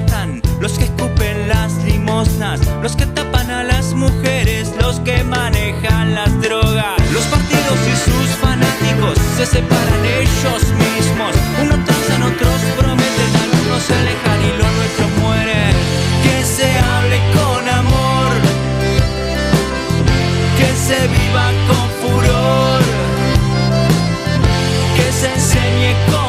matan, los que escupen las limosnas, los que tapan a las mujeres, los que manejan las drogas. Los partidos y sus fanáticos se separan ellos mismos. Unos trazan, otros prometen, algunos se alejan y lo nuestro muere. Que se hable con amor, que se viva con furor, que se enseñe con...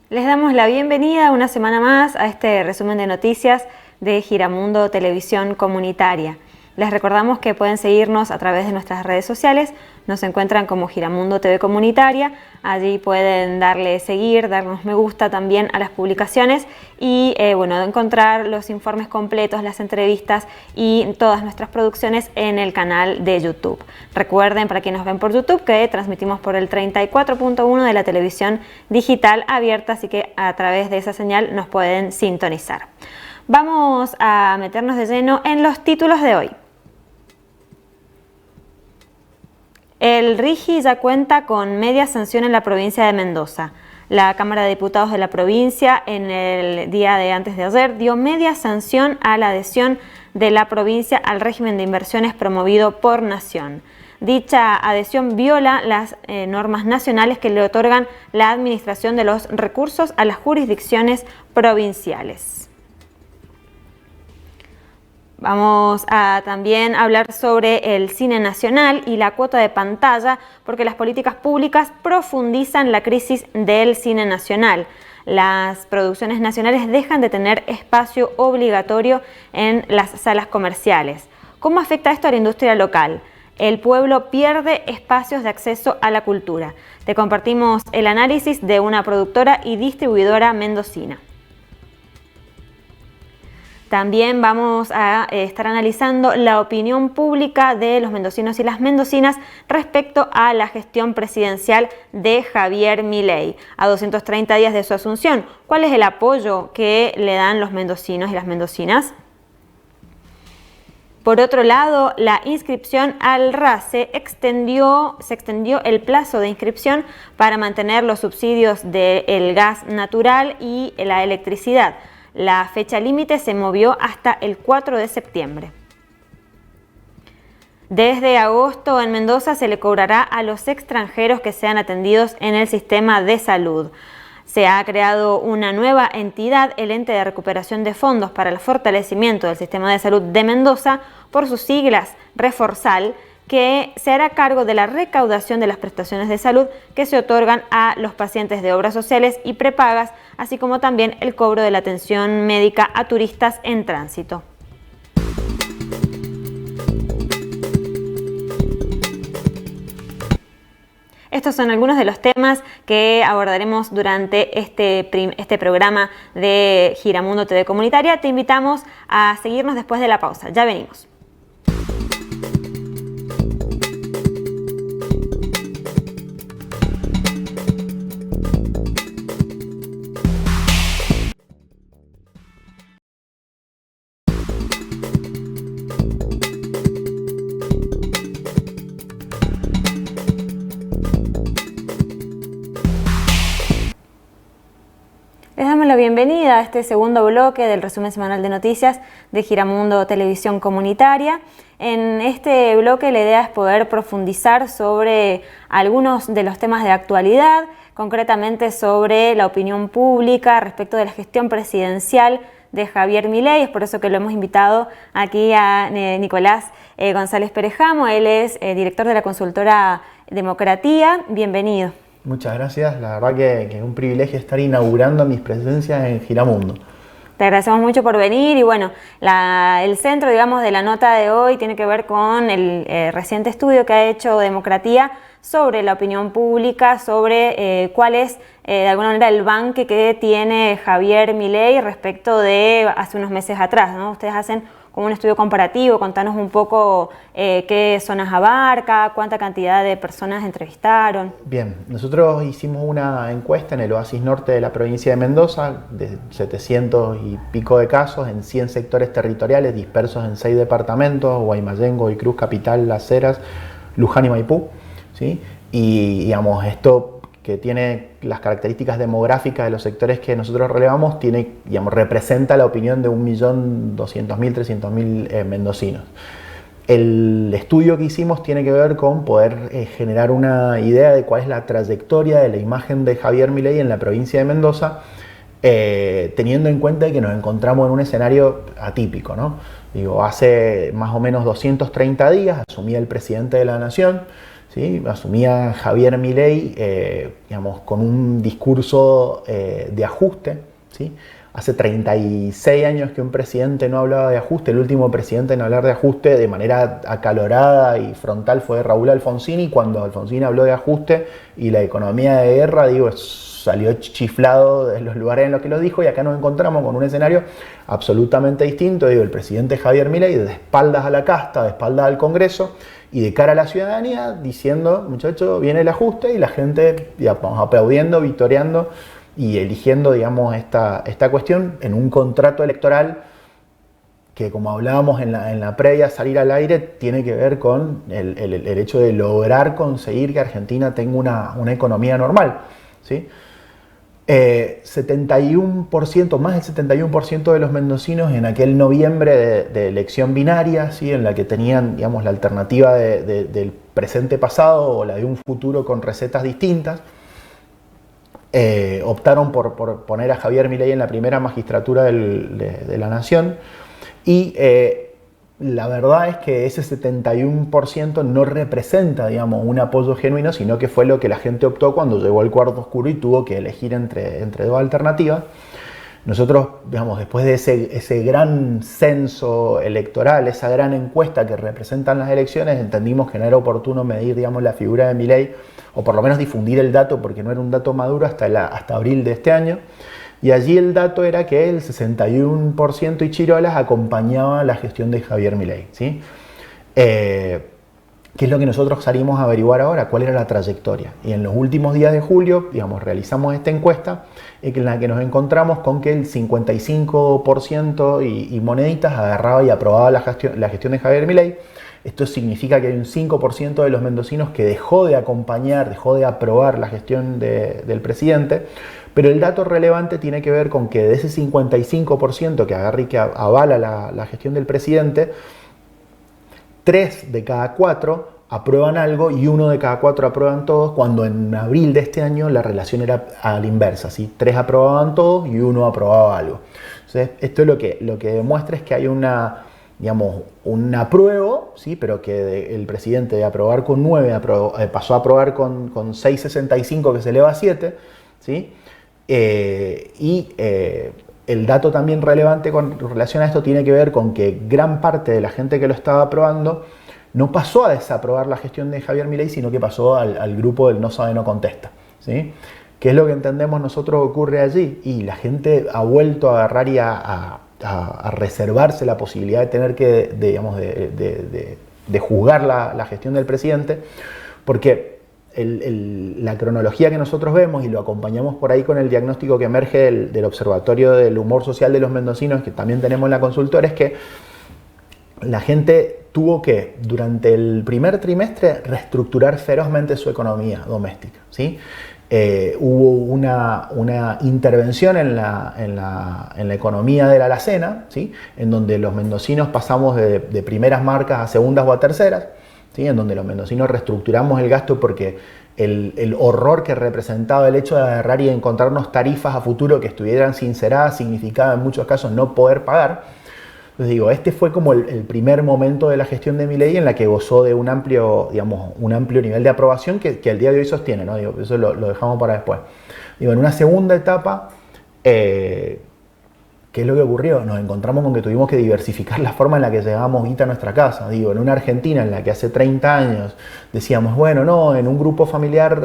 Les damos la bienvenida una semana más a este resumen de noticias de Giramundo Televisión Comunitaria. Les recordamos que pueden seguirnos a través de nuestras redes sociales, nos encuentran como Giramundo TV Comunitaria, allí pueden darle seguir, darnos me gusta también a las publicaciones y encontrar los informes completos, las entrevistas y todas nuestras producciones en el canal de YouTube. Recuerden, para quienes nos ven por YouTube, que transmitimos por el 34.1 de la televisión digital abierta, así que a través de esa señal nos pueden sintonizar. Vamos a meternos de lleno en los títulos de hoy. El RIGI ya cuenta con media sanción en la provincia de Mendoza. La Cámara de Diputados de la provincia en el día de antes de ayer dio media sanción a la adhesión de la provincia al régimen de inversiones promovido por Nación. Dicha adhesión viola las normas nacionales que le otorgan la administración de los recursos a las jurisdicciones provinciales. Vamos a también hablar sobre el cine nacional y la cuota de pantalla, porque las políticas públicas profundizan la crisis del cine nacional. Las producciones nacionales dejan de tener espacio obligatorio en las salas comerciales. ¿Cómo afecta esto a la industria local? El pueblo pierde espacios de acceso a la cultura. Te compartimos el análisis de una productora y distribuidora mendocina. También vamos a estar analizando la opinión pública de los mendocinos y las mendocinas respecto a la gestión presidencial de Javier Milei. A 230 días de su asunción, ¿cuál es el apoyo que le dan los mendocinos y las mendocinas? Por otro lado, la inscripción al RACE se extendió el plazo de inscripción para mantener los subsidios del gas natural y la electricidad. La fecha límite se movió hasta el 4 de septiembre. Desde agosto en Mendoza se le cobrará a los extranjeros que sean atendidos en el sistema de salud. Se ha creado una nueva entidad, el Ente de Recuperación de Fondos para el Fortalecimiento del Sistema de Salud de Mendoza, por sus siglas Reforsal, que se hará cargo de la recaudación de las prestaciones de salud que se otorgan a los pacientes de obras sociales y prepagas, así como también el cobro de la atención médica a turistas en tránsito. Estos son algunos de los temas que abordaremos durante este programa de Giramundo TV Comunitaria. Te invitamos a seguirnos después de la pausa. Ya venimos. Les damos la bienvenida a este segundo bloque del resumen semanal de noticias de Giramundo Televisión Comunitaria. En este bloque la idea es poder profundizar sobre algunos de los temas de actualidad, concretamente sobre la opinión pública respecto de la gestión presidencial de Javier Milei. Es por eso que lo hemos invitado aquí a Nicolás González Perejamo. Él es director de la consultora Democratía. Bienvenido. Muchas gracias, la verdad que es un privilegio estar inaugurando mis presencias en Giramundo. Te agradecemos mucho por venir y bueno, el centro, digamos, de la nota de hoy tiene que ver con el reciente estudio que ha hecho Democratía sobre la opinión pública, sobre cuál es de alguna manera el banque que tiene Javier Milei respecto de hace unos meses atrás, ¿no? Ustedes hacen como un estudio comparativo, contanos un poco qué zonas abarca, cuánta cantidad de personas entrevistaron. Bien, nosotros hicimos una encuesta en el Oasis Norte de la provincia de Mendoza, de 700 y pico de casos en 100 sectores territoriales dispersos en 6 departamentos, Guaymallén, Godoy Cruz, Capital, Las Heras, Luján y Maipú, ¿sí? Y digamos, esto que tiene las características demográficas de los sectores que nosotros relevamos, representa la opinión de 1.200.000, 300.000 mendocinos. El estudio que hicimos tiene que ver con poder generar una idea de cuál es la trayectoria de la imagen de Javier Milei en la provincia de Mendoza, teniendo en cuenta que nos encontramos en un escenario atípico, ¿no? Hace más o menos 230 días asumía el presidente de la Nación, ¿sí? Asumía Javier Milei, con un discurso de ajuste, ¿sí? Hace 36 años que un presidente no hablaba de ajuste. El último presidente en hablar de ajuste de manera acalorada y frontal fue Raúl Alfonsín, y cuando Alfonsín habló de ajuste y la economía de guerra, salió chiflado de los lugares en los que lo dijo, y acá nos encontramos con un escenario absolutamente distinto. El presidente Javier Milei de espaldas a la casta, de espaldas al Congreso y de cara a la ciudadanía, diciendo, muchachos, viene el ajuste, y la gente aplaudiendo, victoriando y eligiendo, esta cuestión en un contrato electoral que, como hablábamos en la previa, salir al aire, tiene que ver con el hecho de lograr conseguir que Argentina tenga una economía normal, ¿sí? 71%, más del 71% de los mendocinos en aquel noviembre de elección binaria, ¿sí? En la que tenían, la alternativa del presente pasado o la de un futuro con recetas distintas, optaron por poner a Javier Milei en la primera magistratura de la Nación, y la verdad es que ese 71% no representa, un apoyo genuino, sino que fue lo que la gente optó cuando llegó al cuarto oscuro y tuvo que elegir entre dos alternativas. Nosotros, después de ese gran censo electoral, esa gran encuesta que representan las elecciones, entendimos que no era oportuno medir, la figura de Milei, o por lo menos difundir el dato, porque no era un dato maduro hasta abril de este año. Y allí el dato era que el 61% y chirolas acompañaba la gestión de Javier Milei, ¿sí? ¿Qué es lo que nosotros salimos a averiguar ahora? ¿Cuál era la trayectoria? Y en los últimos días de julio, realizamos esta encuesta en la que nos encontramos con que el 55% y moneditas agarraba y aprobaba la gestión de Javier Milei. Esto significa que hay un 5% de los mendocinos que dejó de acompañar, dejó de aprobar la gestión del presidente. Pero el dato relevante tiene que ver con que de ese 55% que agarra y que avala la gestión del presidente, 3 de cada 4 aprueban algo y 1 de cada 4 aprueban todos, cuando en abril de este año la relación era a la inversa, ¿sí? 3 aprobaban todos y 1 aprobaba algo. Entonces, esto es lo que demuestra es que hay un apruebo, ¿sí? Pero que el presidente de aprobar con 9 pasó a aprobar con 6,65, que se eleva a 7, ¿sí? El dato también relevante con relación a esto tiene que ver con que gran parte de la gente que lo estaba aprobando no pasó a desaprobar la gestión de Javier Milei, sino que pasó al grupo del no sabe, no contesta, ¿sí? ¿Qué es lo que entendemos nosotros ocurre allí? Y la gente ha vuelto a agarrar y a reservarse la posibilidad de tener que, de juzgar la gestión del presidente, porque la cronología que nosotros vemos, y lo acompañamos por ahí con el diagnóstico que emerge del Observatorio del Humor Social de los Mendocinos, que también tenemos en la consultora, es que la gente tuvo que, durante el primer trimestre, reestructurar ferozmente su economía doméstica, ¿sí? Hubo una intervención en la economía de la alacena, ¿sí? En donde los mendocinos pasamos de primeras marcas a segundas o a terceras, ¿sí? En donde los mendocinos reestructuramos el gasto porque el horror que representaba el hecho de agarrar y encontrarnos tarifas a futuro que estuvieran sinceradas significaba en muchos casos no poder pagar. Entonces este fue como el primer momento de la gestión de Milei en la que gozó de un amplio nivel de aprobación que al día de hoy sostiene, ¿no? Eso lo dejamos para después. En una segunda etapa, ¿qué es lo que ocurrió? Nos encontramos con que tuvimos que diversificar la forma en la que llevábamos guita a nuestra casa. En una Argentina en la que hace 30 años decíamos, en un grupo familiar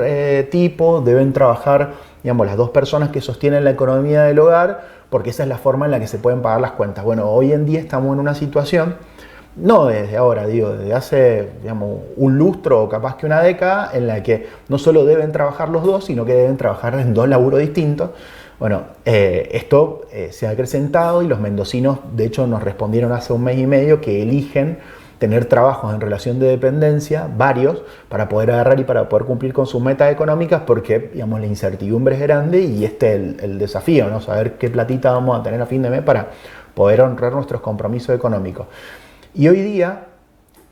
tipo deben trabajar, las dos personas que sostienen la economía del hogar, porque esa es la forma en la que se pueden pagar las cuentas. Hoy en día estamos en una situación, no desde ahora, desde hace un lustro o capaz que una década, en la que no solo deben trabajar los dos, sino que deben trabajar en dos laburos distintos. Esto se ha acrecentado y los mendocinos, de hecho, nos respondieron hace un mes y medio que eligen tener trabajos en relación de dependencia, varios, para poder agarrar y para poder cumplir con sus metas económicas, porque, digamos, la incertidumbre es grande y este es el desafío, ¿no? Saber qué platita vamos a tener a fin de mes para poder honrar nuestros compromisos económicos. Y hoy día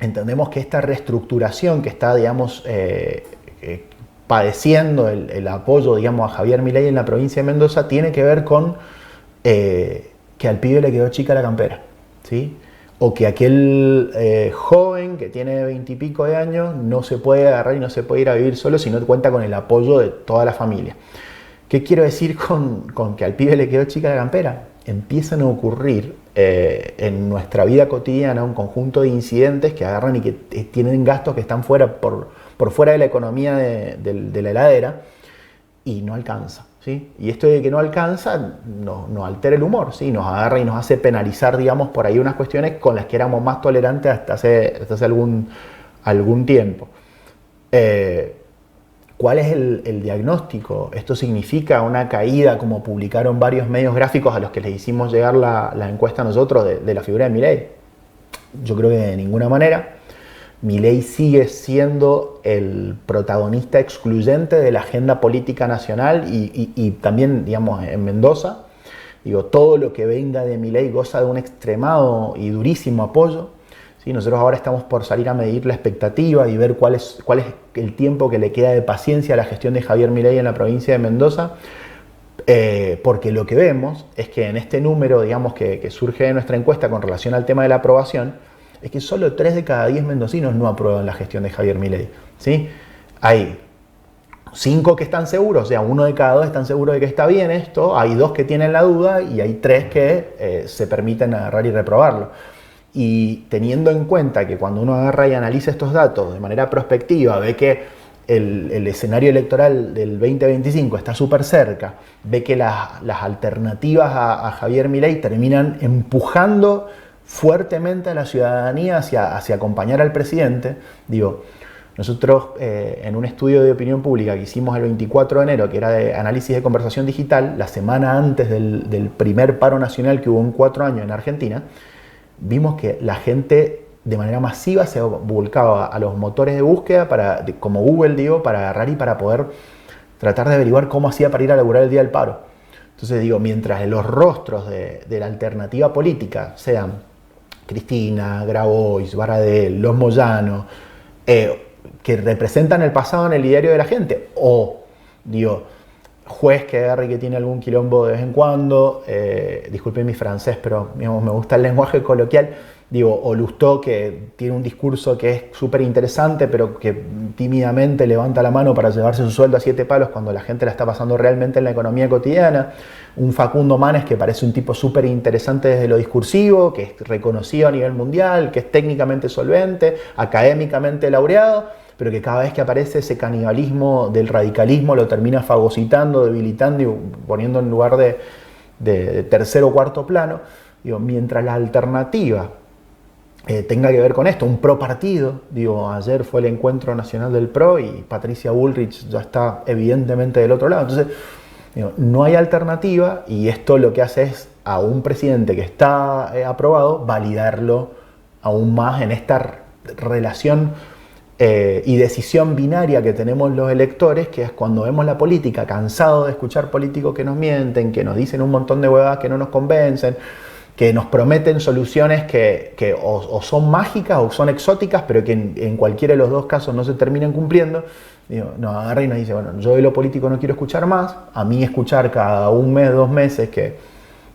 entendemos que esta reestructuración que está, digamos, padeciendo el apoyo, digamos, a Javier Milei en la provincia de Mendoza tiene que ver con que al pibe le quedó chica la campera, ¿sí? O que aquel joven que tiene 20 y pico de años no se puede agarrar y no se puede ir a vivir solo si no cuenta con el apoyo de toda la familia. ¿Qué quiero decir con que al pibe le quedó chica la campera? Empiezan a ocurrir en nuestra vida cotidiana un conjunto de incidentes que agarran y que tienen gastos que están por fuera de la economía de la heladera y no alcanza, ¿sí? Y esto de que no alcanza nos altera el humor, ¿sí? Nos agarra y nos hace penalizar, digamos, por ahí unas cuestiones con las que éramos más tolerantes hasta hace algún tiempo. ¿Cuál es el diagnóstico? Esto significa una caída, como publicaron varios medios gráficos a los que les hicimos llegar la encuesta a nosotros de la figura de Milei. Yo creo que de ninguna manera. Milei sigue siendo el protagonista excluyente de la agenda política nacional y también, digamos, en Mendoza. Digo, todo lo que venga de Milei goza de un extremado y durísimo apoyo. ¿Sí? Nosotros ahora estamos por salir a medir la expectativa y ver cuál es el tiempo que le queda de paciencia a la gestión de Javier Milei en la provincia de Mendoza, porque lo que vemos es que en este número, digamos, que surge de nuestra encuesta con relación al tema de la aprobación, es que solo 3 de cada 10 mendocinos no aprueban la gestión de Javier Milei, ¿sí? Hay 5 que están seguros, o sea, 1 de cada 2 están seguros de que está bien esto, hay 2 que tienen la duda y hay 3 que se permiten agarrar y reprobarlo. Y teniendo en cuenta que cuando uno agarra y analiza estos datos de manera prospectiva, ve que el escenario electoral del 2025 está súper cerca, ve que las alternativas a Javier Milei terminan empujando fuertemente a la ciudadanía hacia acompañar al presidente. Digo, nosotros en un estudio de opinión pública que hicimos el 24 de enero, que era de análisis de conversación digital, la semana antes del primer paro nacional que hubo en 4 años en Argentina, vimos que la gente de manera masiva se volcaba a los motores de búsqueda, como Google, digo, para agarrar y para poder tratar de averiguar cómo hacía para ir a laburar el día del paro. Entonces digo, mientras los rostros de la alternativa política sean Cristina, Grabois, Baradel, Los Moyano, que representan el pasado en el diario de la gente, o digo, juez que agarre y que tiene algún quilombo de vez en cuando, disculpen mi francés, pero digamos, me gusta el lenguaje coloquial, digo, o Lustó, que tiene un discurso que es súper interesante, pero que tímidamente levanta la mano para llevarse su sueldo a 7 palos cuando la gente la está pasando realmente en la economía cotidiana, un Facundo Manes que parece un tipo súper interesante desde lo discursivo, que es reconocido a nivel mundial, que es técnicamente solvente, académicamente laureado, pero que cada vez que aparece ese canibalismo del radicalismo lo termina fagocitando, debilitando y poniendo en lugar de tercer o cuarto plano. Digo, mientras la alternativa tenga que ver con esto, un pro partido, digo, ayer fue el encuentro nacional del PRO y Patricia Bullrich ya está evidentemente del otro lado. Entonces, digo, no hay alternativa y esto lo que hace es a un presidente que está aprobado validarlo aún más en esta relación y decisión binaria que tenemos los electores, que es cuando vemos la política cansado de escuchar políticos que nos mienten, que nos dicen un montón de huevadas que no nos convencen, que nos prometen soluciones que o son mágicas o son exóticas, pero que en cualquiera de los dos casos no se terminan cumpliendo. Digo, no, agarra y nos dice, bueno, yo de lo político no quiero escuchar más, a mí escuchar cada 1 mes, 2 meses que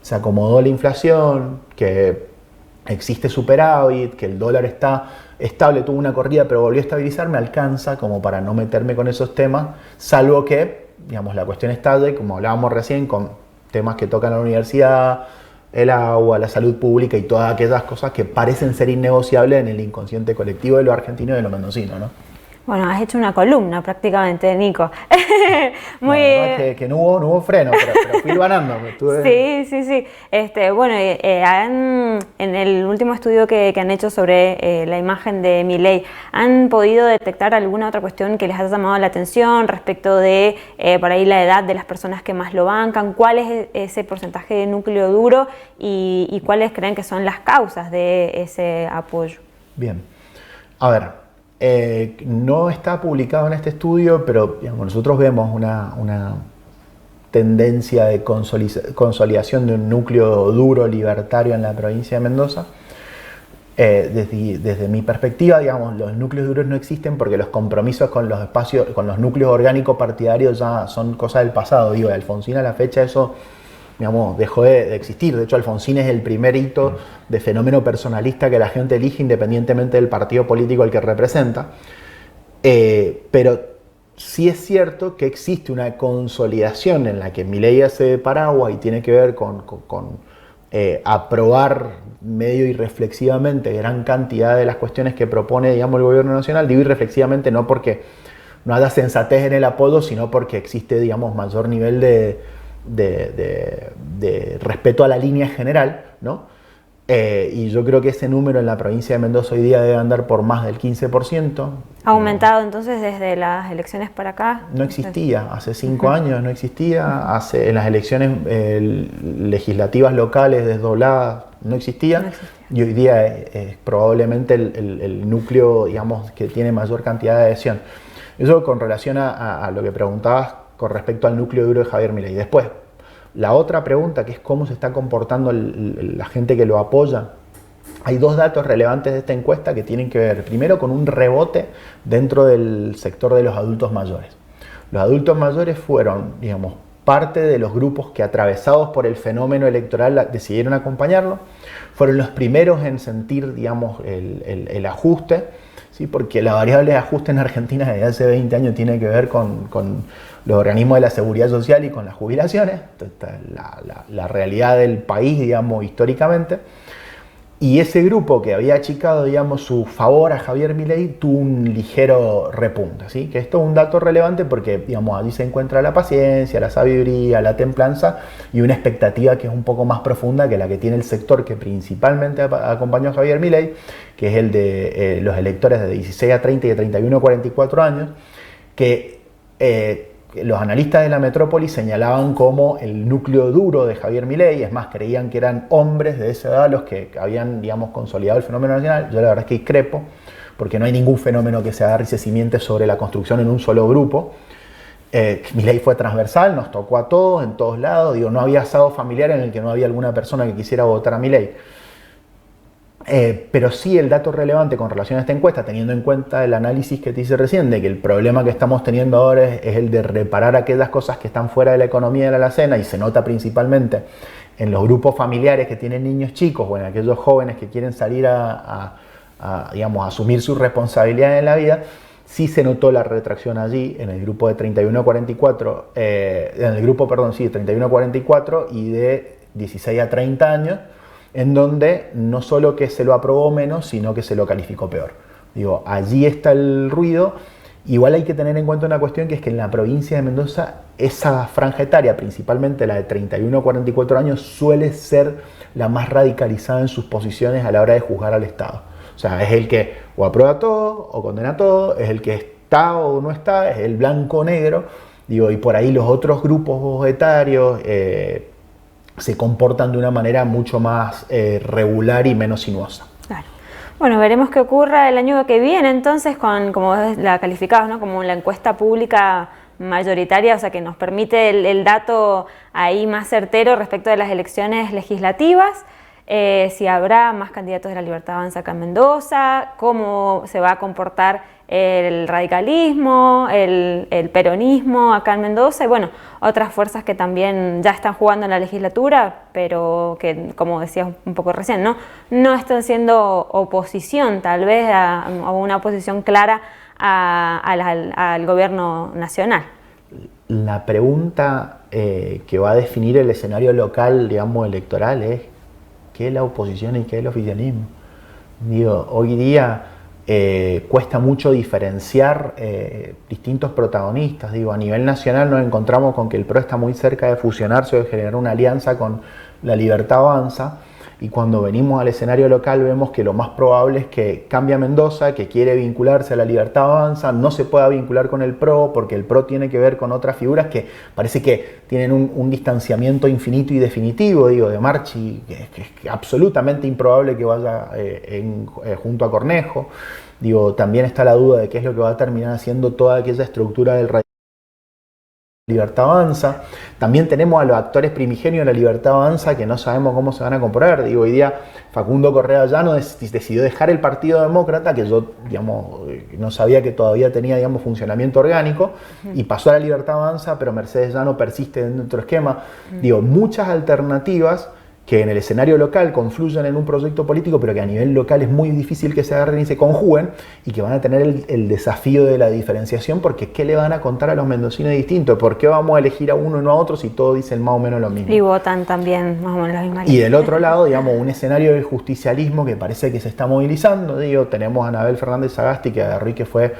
se acomodó la inflación, que existe superávit, que el dólar está estable, tuvo una corrida pero volvió a estabilizar, me alcanza como para no meterme con esos temas, salvo que, digamos, la cuestión estalle, como hablábamos recién, con temas que tocan a la universidad, el agua, la salud pública y todas aquellas cosas que parecen ser innegociables en el inconsciente colectivo de los argentinos y de los mendocinos, ¿no? Bueno, has hecho una columna prácticamente, Nico. Muy... La verdad es que no hubo freno, pero fui ganando. Sí. Bueno, en el último estudio que han hecho sobre la imagen de Milei, ¿han podido detectar alguna otra cuestión que les haya llamado la atención respecto de, por ahí, la edad de las personas que más lo bancan? ¿Cuál es ese porcentaje de núcleo duro y cuáles creen que son las causas de ese apoyo? Bien. A ver, no está publicado en este estudio, pero digamos, nosotros vemos una tendencia de consolidación de un núcleo duro libertario en la provincia de Mendoza. Desde mi perspectiva, digamos, los núcleos duros no existen porque los compromisos con los espacios, con los núcleos orgánicos partidarios ya son cosas del pasado. Digo, de Alfonsín a la fecha eso, digamos, dejó de existir. De hecho, Alfonsín es el primer hito de fenómeno personalista que la gente elige independientemente del partido político al que representa. Pero sí es cierto que existe una consolidación en la que Milei hace paraguas y tiene que ver con aprobar medio irreflexivamente gran cantidad de las cuestiones que propone, digamos, el gobierno nacional. Digo irreflexivamente no porque no haya sensatez en el apoyo, sino porque existe, digamos, mayor nivel de respeto a la línea general, ¿no? Y yo creo que ese número en la provincia de Mendoza hoy día debe andar por más del 15%. ¿Ha aumentado entonces desde las elecciones para acá? No existía, hace 5 años no existía, en las elecciones legislativas locales desdobladas no existía, y hoy día es probablemente el núcleo, digamos, que tiene mayor cantidad de adhesión. Eso con relación a lo que preguntabas con respecto al núcleo duro de Javier Milei. Después, la otra pregunta, que es cómo se está comportando la gente que lo apoya. Hay 2 datos relevantes de esta encuesta que tienen que ver, primero, con un rebote dentro del sector de los adultos mayores. Los adultos mayores fueron, digamos, parte de los grupos que, atravesados por el fenómeno electoral, decidieron acompañarlo. Fueron los primeros en sentir, digamos, el ajuste, ¿sí? Porque la variable de ajuste en Argentina desde hace 20 años tiene que ver con los organismos de la seguridad social y con las jubilaciones, la realidad del país, digamos, históricamente. Y ese grupo que había achicado, digamos, su favor a Javier Milei tuvo un ligero repunte, ¿sí? Que esto es un dato relevante porque, digamos, allí se encuentra la paciencia, la sabiduría, la templanza y una expectativa que es un poco más profunda que la que tiene el sector que principalmente acompañó a Javier Milei, que es el de los electores de 16 a 30 y de 31 a 44 años, que los analistas de la metrópoli señalaban como el núcleo duro de Javier Milei. Es más, creían que eran hombres de esa edad los que habían, digamos, consolidado el fenómeno nacional. Yo la verdad es que discrepo, porque no hay ningún fenómeno que se agarre y se cimiente sobre la construcción en un solo grupo. Milei fue transversal, nos tocó a todos, en todos lados. Digo, no había asado familiar en el que no había alguna persona que quisiera votar a Milei. Pero sí, el dato relevante con relación a esta encuesta, teniendo en cuenta el análisis que te hice recién, de que el problema que estamos teniendo ahora es el de reparar aquellas cosas que están fuera de la economía de la alacena, y se nota principalmente en los grupos familiares que tienen niños chicos o en aquellos jóvenes que quieren salir digamos, a asumir sus responsabilidades en la vida. Sí se notó la retracción allí en el grupo de 31 a 44, en el grupo, perdón, sí, de 31 a 44 y de 16 a 30 años, en donde no solo que se lo aprobó menos, sino que se lo calificó peor. Digo, allí está el ruido. Igual hay que tener en cuenta una cuestión, que es que en la provincia de Mendoza esa franja etaria, principalmente la de 31 a 44 años, suele ser la más radicalizada en sus posiciones a la hora de juzgar al Estado. O sea, es el que o aprueba todo o condena todo, es el que está o no está, es el blanco o negro. Digo, y por ahí los otros grupos etarios se comportan de una manera mucho más regular y menos sinuosa. Claro. Bueno, veremos qué ocurra el año que viene entonces con, como la calificamos, ¿no?, como la encuesta pública mayoritaria, o sea, que nos permite el dato ahí más certero respecto de las elecciones legislativas. Si habrá más candidatos de la Libertad Avanza acá en Mendoza, cómo se va a comportar el radicalismo, el peronismo acá en Mendoza, y bueno, otras fuerzas que también ya están jugando en la legislatura, pero que, como decías un poco recién, no están siendo oposición, tal vez a una oposición clara al gobierno nacional. La pregunta que va a definir el escenario local, digamos, electoral, es ¿qué es la oposición y qué es el oficialismo? Digo, hoy día cuesta mucho diferenciar distintos protagonistas. Digo, a nivel nacional nos encontramos con que el PRO está muy cerca de fusionarse o de generar una alianza con la Libertad Avanza. y cuando venimos al escenario local vemos que lo más probable es que cambie a Mendoza, que quiere vincularse a la Libertad Avanza, no se pueda vincular con el PRO, porque el PRO tiene que ver con otras figuras que parece que tienen un distanciamiento infinito y definitivo, digo, de Marchi, que es absolutamente improbable que vaya junto a Cornejo. Digo, también está la duda de qué es lo que va a terminar haciendo toda aquella estructura del Libertad Avanza. También tenemos a los actores primigenios de la Libertad Avanza que no sabemos cómo se van a comportar. Digo, hoy día Facundo Correa Llano decidió dejar el Partido Demócrata, que yo, digamos, no sabía que todavía tenía, digamos, funcionamiento orgánico, y pasó a la Libertad Avanza, pero Mercedes Llano persiste en otro esquema. Digo, muchas alternativas que en el escenario local confluyen en un proyecto político, pero que a nivel local es muy difícil que se agarren y se conjuguen, y que van a tener el desafío de la diferenciación, porque ¿qué le van a contar a los mendocinos distintos? ¿Por qué vamos a elegir a uno y no a otro si todos dicen más o menos lo mismo? Y votan también más o menos la misma. Y del otro lado, digamos, un escenario del justicialismo que parece que se está movilizando. Digo, tenemos a Anabel Fernández Sagasti, que agarró y que fue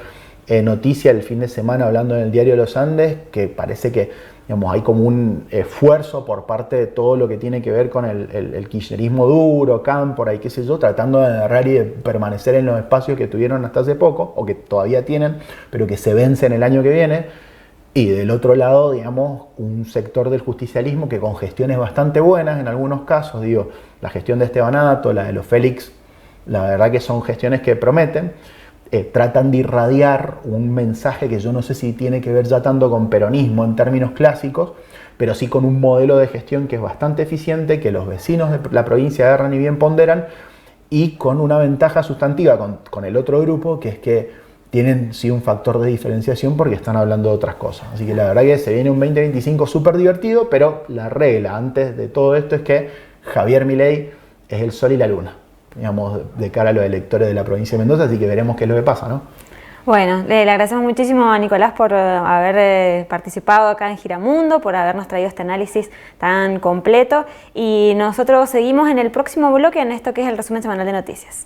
noticia el fin de semana hablando en el Diario de los Andes, que parece que, digamos, hay como un esfuerzo por parte de todo lo que tiene que ver con el kirchnerismo duro, cámpora y qué sé yo, tratando de agarrar y de permanecer en los espacios que tuvieron hasta hace poco, o que todavía tienen, pero que se vencen el año que viene. Y del otro lado, digamos, un sector del justicialismo que con gestiones bastante buenas en algunos casos, digo, la gestión de Estebanato, la de los Félix, la verdad que son gestiones que prometen. Tratan de irradiar un mensaje que yo no sé si tiene que ver ya tanto con peronismo en términos clásicos, pero sí con un modelo de gestión que es bastante eficiente, que los vecinos de la provincia agarran y bien ponderan, y con una ventaja sustantiva con el otro grupo, que es que tienen sí un factor de diferenciación porque están hablando de otras cosas. Así que la verdad que se viene un 2025 súper divertido, pero la regla antes de todo esto es que Javier Milei es el sol y la luna, digamos, de cara a los electores de la provincia de Mendoza, así que veremos qué es lo que pasa, ¿no? Bueno, le agradecemos muchísimo a Nicolás por haber participado acá en Giramundo, por habernos traído este análisis tan completo, y nosotros seguimos en el próximo bloque en esto que es el resumen semanal de noticias.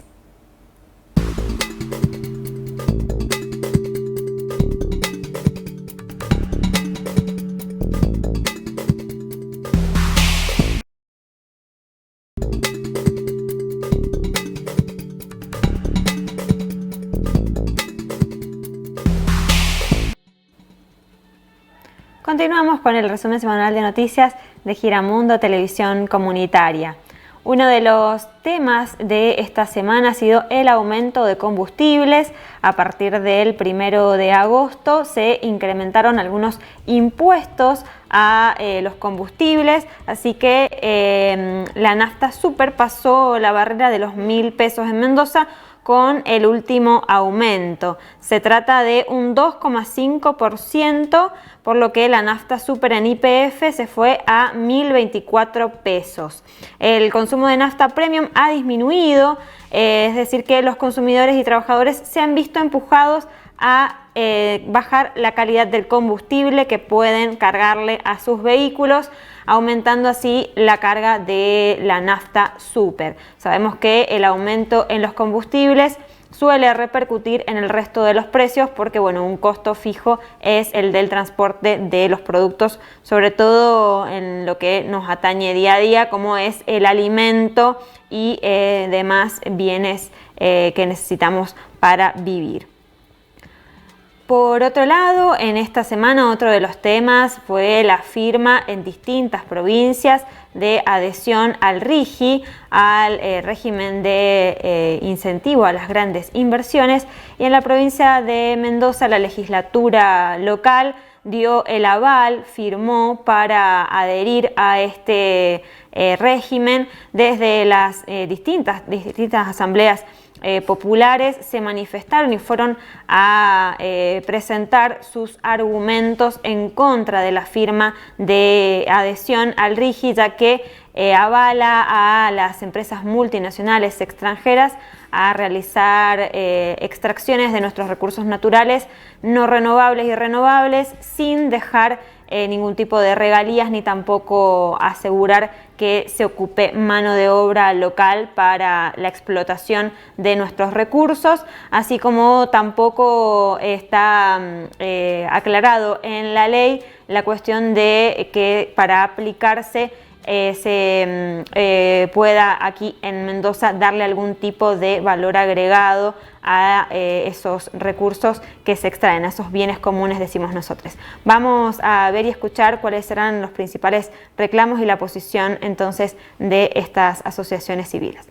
Continuamos con el resumen semanal de noticias de Giramundo Televisión Comunitaria. Uno de los temas de esta semana ha sido el aumento de combustibles. A partir del 1 de agosto se incrementaron algunos impuestos a los combustibles, así que la nafta super pasó la barrera de los 1.000 pesos en Mendoza con el último aumento. Se trata de un 2,5%, por lo que la nafta super en YPF se fue a 1.024 pesos. El consumo de nafta premium ha disminuido, es decir que los consumidores y trabajadores se han visto empujados a bajar la calidad del combustible que pueden cargarle a sus vehículos, aumentando así la carga de la nafta super. Sabemos que el aumento en los combustibles suele repercutir en el resto de los precios porque, bueno, un costo fijo es el del transporte de los productos, sobre todo en lo que nos atañe día a día, como es el alimento y demás bienes que necesitamos para vivir. Por otro lado, en esta semana otro de los temas fue la firma en distintas provincias de adhesión al RIGI, al régimen de incentivo a las grandes inversiones, y en la provincia de Mendoza la legislatura local dio el aval, firmó para adherir a este régimen. Desde las distintas asambleas populares se manifestaron y fueron a presentar sus argumentos en contra de la firma de adhesión al RIGI, ya que avala a las empresas multinacionales extranjeras a realizar extracciones de nuestros recursos naturales no renovables y renovables sin dejar ningún tipo de regalías, ni tampoco asegurar que se ocupe mano de obra local para la explotación de nuestros recursos, así como tampoco está aclarado en la ley la cuestión de que para aplicarse se pueda aquí en Mendoza darle algún tipo de valor agregado a esos recursos que se extraen, a esos bienes comunes, decimos nosotros. Vamos a ver y escuchar cuáles serán los principales reclamos y la posición entonces de estas asociaciones civiles.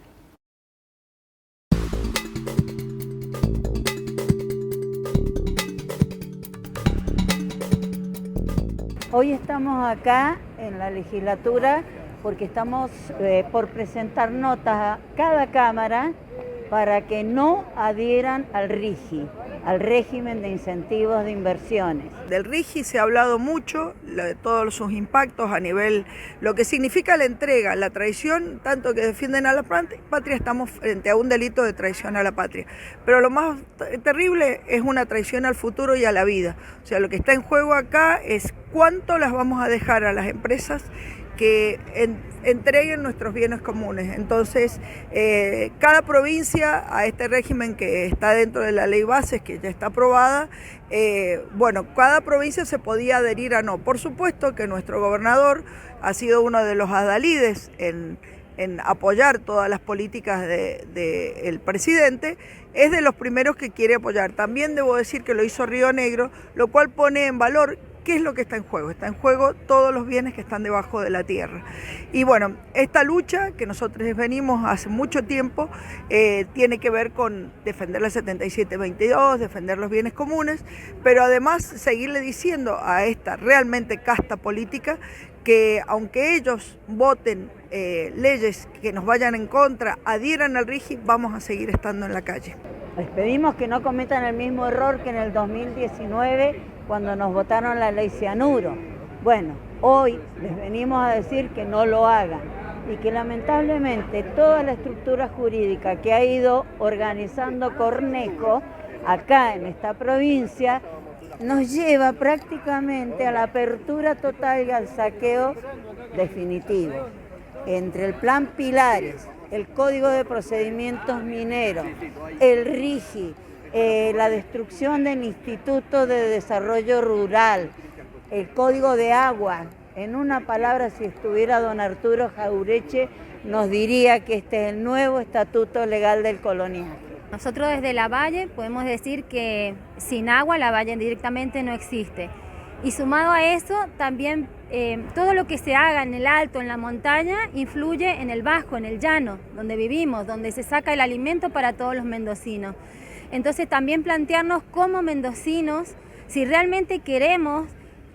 Hoy estamos acá en la legislatura porque estamos por presentar notas a cada cámara para que no adhieran al RIGI, al régimen de incentivos de inversiones. Del RIGI se ha hablado mucho, de todos sus impactos a nivel, lo que significa la entrega, la traición, tanto que defienden a la patria, estamos frente a un delito de traición a la patria. Pero lo más terrible es una traición al futuro y a la vida. O sea, lo que está en juego acá es cuánto las vamos a dejar a las empresas que entreguen nuestros bienes comunes. Entonces, cada provincia a este régimen que está dentro de la ley bases, que ya está aprobada, cada provincia se podía adherir a no. Por supuesto que nuestro gobernador ha sido uno de los adalides en apoyar todas las políticas del presidente, es de los primeros que quiere apoyar. También debo decir que lo hizo Río Negro, lo cual pone en valor ¿qué es lo que está en juego? Está en juego todos los bienes que están debajo de la tierra. Y bueno, esta lucha que nosotros venimos hace mucho tiempo tiene que ver con defender la 7722, defender los bienes comunes, pero además seguirle diciendo a esta realmente casta política que aunque ellos voten leyes que nos vayan en contra, adhieran al RIGI, vamos a seguir estando en la calle. Les pedimos que no cometan el mismo error que en el 2019 cuando nos votaron la ley cianuro. Bueno, hoy les venimos a decir que no lo hagan y que lamentablemente toda la estructura jurídica que ha ido organizando Cornejo acá en esta provincia nos lleva prácticamente a la apertura total y al saqueo definitivo. Entre el Plan Pilares, el Código de Procedimientos Mineros, el RIGI, la destrucción del Instituto de Desarrollo Rural, el Código de Agua. En una palabra, si estuviera don Arturo Jaureche, nos diría que este es el nuevo estatuto legal del coloniaje. Nosotros desde la Valle podemos decir que sin agua la Valle directamente no existe. Y sumado a eso, también todo lo que se haga en el alto, en la montaña, influye en el bajo, en el llano, donde vivimos, donde se saca el alimento para todos los mendocinos. Entonces también plantearnos como mendocinos, si realmente queremos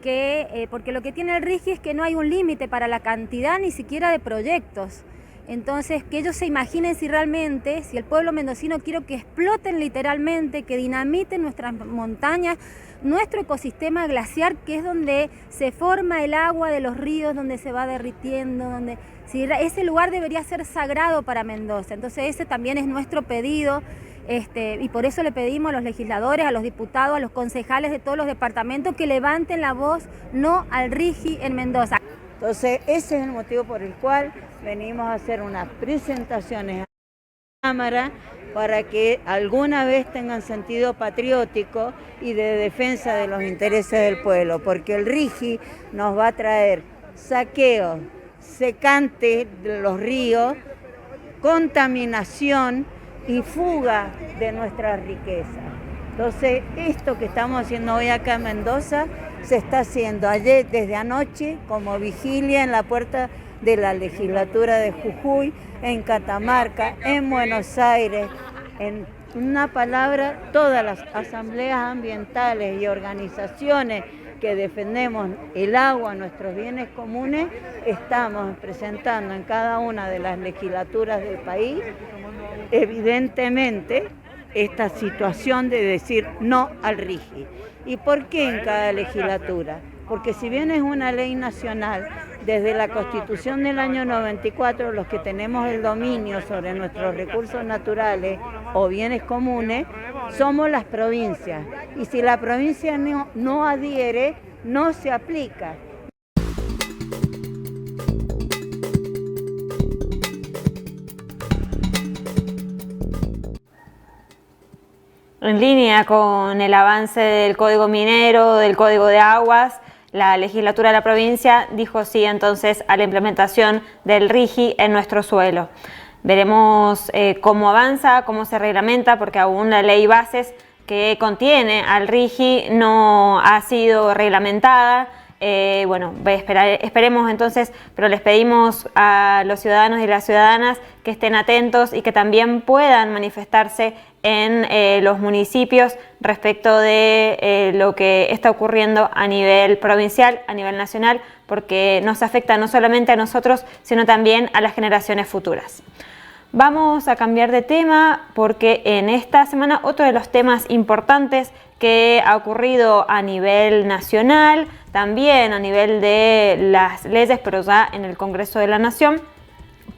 que, porque lo que tiene el RIGI es que no hay un límite para la cantidad ni siquiera de proyectos. Entonces, que ellos se imaginen si realmente, si el pueblo mendocino quiere que exploten literalmente, que dinamiten nuestras montañas, nuestro ecosistema glaciar, que es donde se forma el agua de los ríos, donde se va derritiendo, donde ese lugar debería ser sagrado para Mendoza. Entonces, ese también es nuestro pedido. Y por eso le pedimos a los legisladores, a los diputados, a los concejales de todos los departamentos que levanten la voz no al RIGI en Mendoza. Entonces, ese es el motivo por el cual venimos a hacer unas presentaciones a la Cámara para que alguna vez tengan sentido patriótico y de defensa de los intereses del pueblo, porque el RIGI nos va a traer saqueos, secante de los ríos, contaminación y fuga de nuestras riquezas. Entonces, esto que estamos haciendo hoy acá en Mendoza se está haciendo ayer, desde anoche, como vigilia en la puerta de la legislatura de Jujuy, en Catamarca, en Buenos Aires, en una palabra, todas las asambleas ambientales y organizaciones que defendemos el agua, nuestros bienes comunes, estamos presentando en cada una de las legislaturas del país, evidentemente, esta situación de decir no al RIGI. ¿Y por qué en cada legislatura? Porque si bien es una ley nacional, desde la Constitución del año 94, los que tenemos el dominio sobre nuestros recursos naturales o bienes comunes, somos las provincias. Y si la provincia no adhiere, no se aplica. En línea con el avance del Código Minero, del Código de Aguas, la legislatura de la provincia dijo sí entonces a la implementación del RIGI en nuestro suelo. Veremos cómo avanza, cómo se reglamenta, porque aún la ley bases que contiene al RIGI no ha sido reglamentada. Bueno, esperemos entonces, pero les pedimos a los ciudadanos y las ciudadanas que estén atentos y que también puedan manifestarse en los municipios respecto de lo que está ocurriendo a nivel provincial, a nivel nacional, porque nos afecta no solamente a nosotros, sino también a las generaciones futuras. Vamos a cambiar de tema porque en esta semana otro de los temas importantes que ha ocurrido a nivel nacional, también a nivel de las leyes, pero ya en el Congreso de la Nación,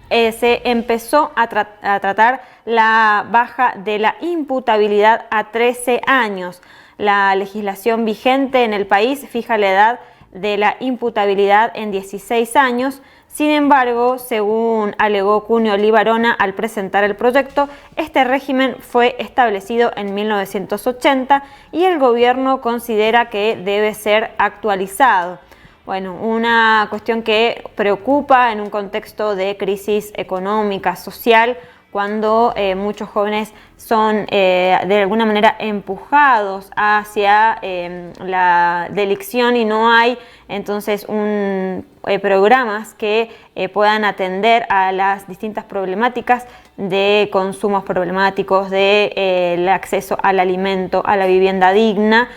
se empezó a tratar la baja de la imputabilidad a 13 años. La legislación vigente en el país fija la edad de la imputabilidad en 16 años. Sin embargo, según alegó Cunio Libarona al presentar el proyecto, este régimen fue establecido en 1980 y el gobierno considera que debe ser actualizado. Bueno, una cuestión que preocupa en un contexto de crisis económica, social, cuando muchos jóvenes son de alguna manera empujados hacia la delicción y no hay entonces programas que puedan atender a las distintas problemáticas de consumos problemáticos, el acceso al alimento, a la vivienda digna.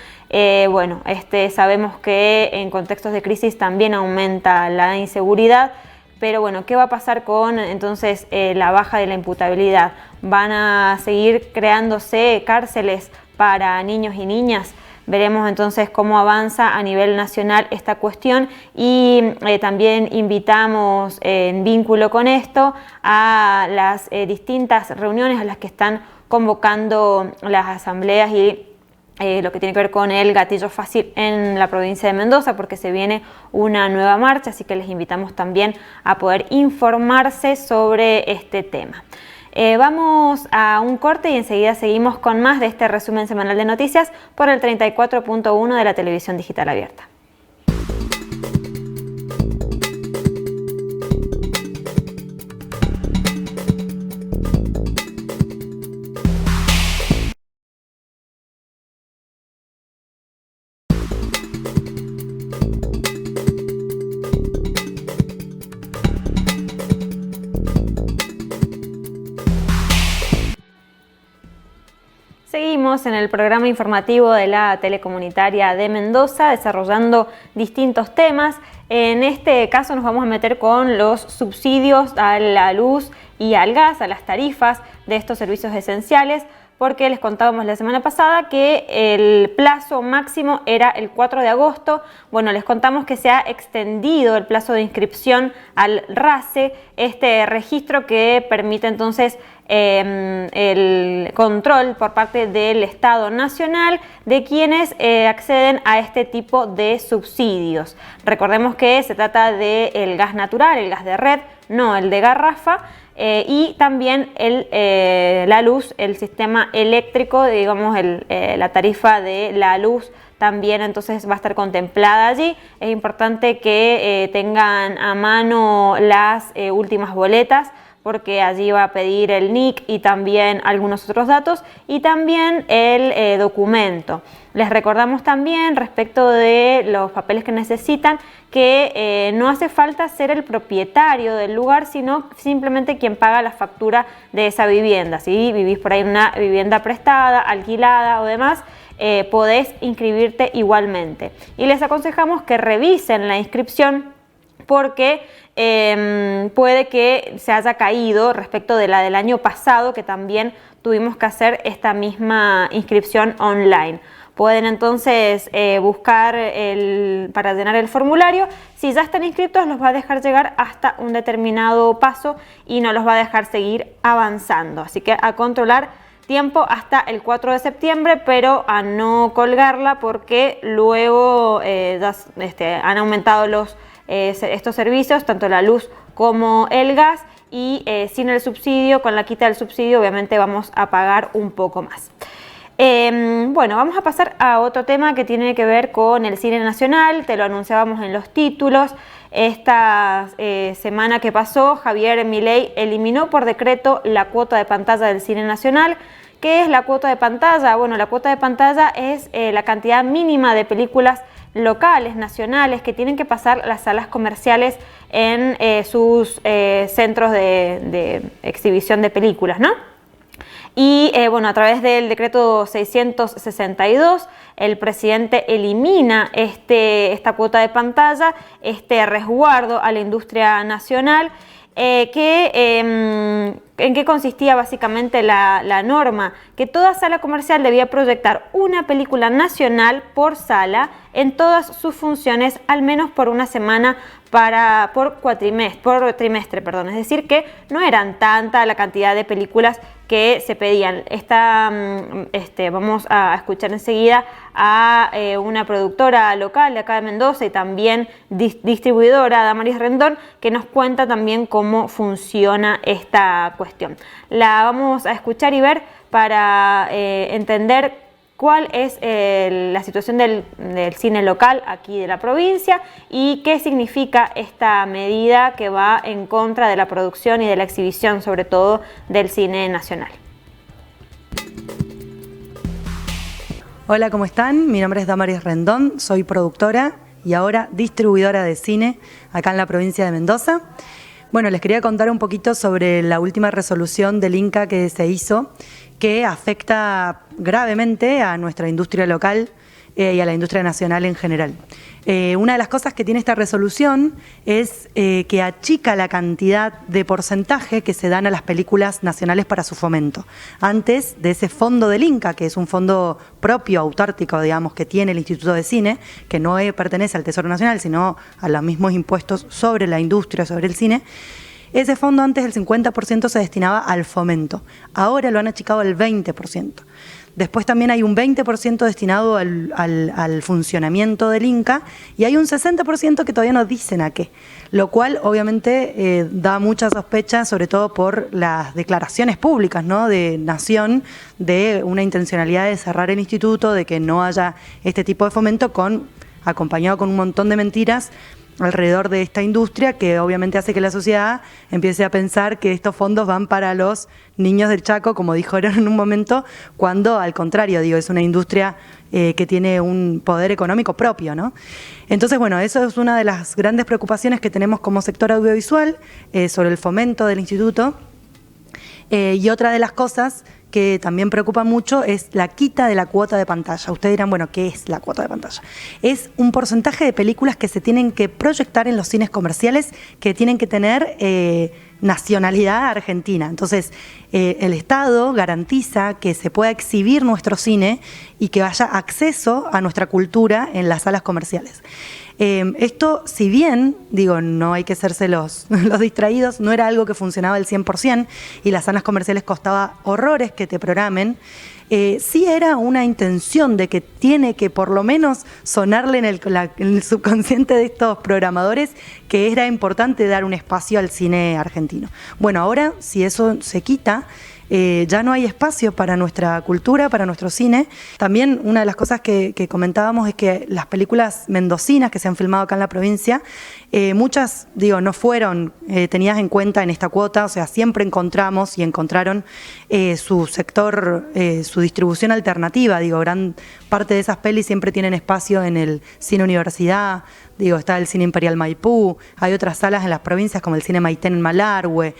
Bueno, sabemos que en contextos de crisis también aumenta la inseguridad. Pero bueno, ¿qué va a pasar con entonces la baja de la imputabilidad? ¿Van a seguir creándose cárceles para niños y niñas? Veremos entonces cómo avanza a nivel nacional esta cuestión y también invitamos en vínculo con esto a las distintas reuniones a las que están convocando las asambleas y lo que tiene que ver con el gatillo fácil en la provincia de Mendoza, porque se viene una nueva marcha, así que les invitamos también a poder informarse sobre este tema. Vamos a un corte y enseguida seguimos con más de este resumen semanal de noticias por el 34.1 de la Televisión Digital Abierta. Seguimos en el programa informativo de la Telecomunitaria de Mendoza desarrollando distintos temas. En este caso nos vamos a meter con los subsidios a la luz y al gas, a las tarifas de estos servicios esenciales, porque les contábamos la semana pasada que el plazo máximo era el 4 de agosto. Bueno, les contamos que se ha extendido el plazo de inscripción al RACE, este registro que permite entonces el control por parte del Estado Nacional de quienes acceden a este tipo de subsidios. Recordemos que se trata del gas natural, el gas de red, no el de garrafa. Y también la luz, el sistema eléctrico, digamos la tarifa de la luz también entonces va a estar contemplada allí. Es importante que tengan a mano las últimas boletas, porque allí va a pedir el NIC y también algunos otros datos y también el documento. Les recordamos también respecto de los papeles que necesitan que no hace falta ser el propietario del lugar, sino simplemente quien paga la factura de esa vivienda. Si vivís por ahí en una vivienda prestada, alquilada o demás, podés inscribirte igualmente. Y les aconsejamos que revisen la inscripción porque puede que se haya caído respecto de la del año pasado, que también tuvimos que hacer esta misma inscripción online. Pueden entonces buscar para llenar el formulario. Si ya están inscritos, los va a dejar llegar hasta un determinado paso y no los va a dejar seguir avanzando. Así que a controlar tiempo hasta el 4 de septiembre, pero a no colgarla porque luego han aumentado estos servicios, tanto la luz como el gas, y sin el subsidio, con la quita del subsidio, obviamente vamos a pagar un poco más. Bueno, vamos a pasar a otro tema que tiene que ver con el cine nacional. Te lo anunciábamos en los títulos. Esta semana que pasó, Javier Milei eliminó por decreto la cuota de pantalla del cine nacional. ¿Qué es la cuota de pantalla? Bueno, la cuota de pantalla es la cantidad mínima de películas locales, nacionales, que tienen que pasar las salas comerciales en sus centros de exhibición de películas, ¿no? Y bueno, a través del decreto 662, el presidente elimina esta cuota de pantalla, este resguardo a la industria nacional, ¿en qué consistía básicamente la norma? Que toda sala comercial debía proyectar una película nacional por sala en todas sus funciones, al menos por una semana por trimestre, es decir, que no eran tanta la cantidad de películas que se pedían. Vamos a escuchar enseguida a una productora local de acá de Mendoza y también distribuidora, Damaris Rendón, que nos cuenta también cómo funciona esta cuestión. La vamos a escuchar y ver para entender cuál es la situación del cine local aquí de la provincia y qué significa esta medida que va en contra de la producción y de la exhibición, sobre todo del cine nacional. Hola, ¿cómo están? Mi nombre es Damaris Rendón, soy productora y ahora distribuidora de cine acá en la provincia de Mendoza. Bueno, les quería contar un poquito sobre la última resolución del INCA que se hizo, que afecta gravemente a nuestra industria local y a la industria nacional en general. Una de las cosas que tiene esta resolución es que achica la cantidad de porcentaje que se dan a las películas nacionales para su fomento. Antes de ese fondo del INCA, que es un fondo propio, autártico, digamos, que tiene el Instituto de Cine, que no pertenece al Tesoro Nacional, sino a los mismos impuestos sobre la industria, sobre el cine. Ese fondo antes el 50% se destinaba al fomento, ahora lo han achicado al 20%. Después también hay un 20% destinado al funcionamiento del INCA y hay un 60% que todavía no dicen a qué, lo cual obviamente da mucha sospecha, sobre todo por las declaraciones públicas, ¿no?, de Nación, de una intencionalidad de cerrar el instituto, de que no haya este tipo de fomento, acompañado con un montón de mentiras alrededor de esta industria, que obviamente hace que la sociedad empiece a pensar que estos fondos van para los niños del Chaco, como dijeron en un momento, cuando al contrario, es una industria que tiene un poder económico propio, ¿no? Entonces, bueno, eso es una de las grandes preocupaciones que tenemos como sector audiovisual sobre el fomento del instituto. Y otra de las cosas que también preocupa mucho es la quita de la cuota de pantalla. Ustedes dirán, bueno, ¿qué es la cuota de pantalla? Es un porcentaje de películas que se tienen que proyectar en los cines comerciales, que tienen que tener nacionalidad argentina. Entonces, el Estado garantiza que se pueda exhibir nuestro cine y que haya acceso a nuestra cultura en las salas comerciales. Esto, si bien, no hay que hacerse los distraídos, no era algo que funcionaba al 100% y las salas comerciales costaba horrores que te programen, sí era una intención de que tiene que por lo menos sonarle en el subconsciente de estos programadores que era importante dar un espacio al cine argentino. Bueno, ahora si eso se quita, ya no hay espacio para nuestra cultura, para nuestro cine. También una de las cosas que comentábamos es que las películas mendocinas que se han filmado acá en la provincia, muchas, no fueron tenidas en cuenta en esta cuota, o sea, siempre encontramos y encontraron su sector, su distribución alternativa, gran parte de esas pelis siempre tienen espacio en el Cine Universidad, está el Cine Imperial Maipú, hay otras salas en las provincias como el Cine Maitén en Malargüe,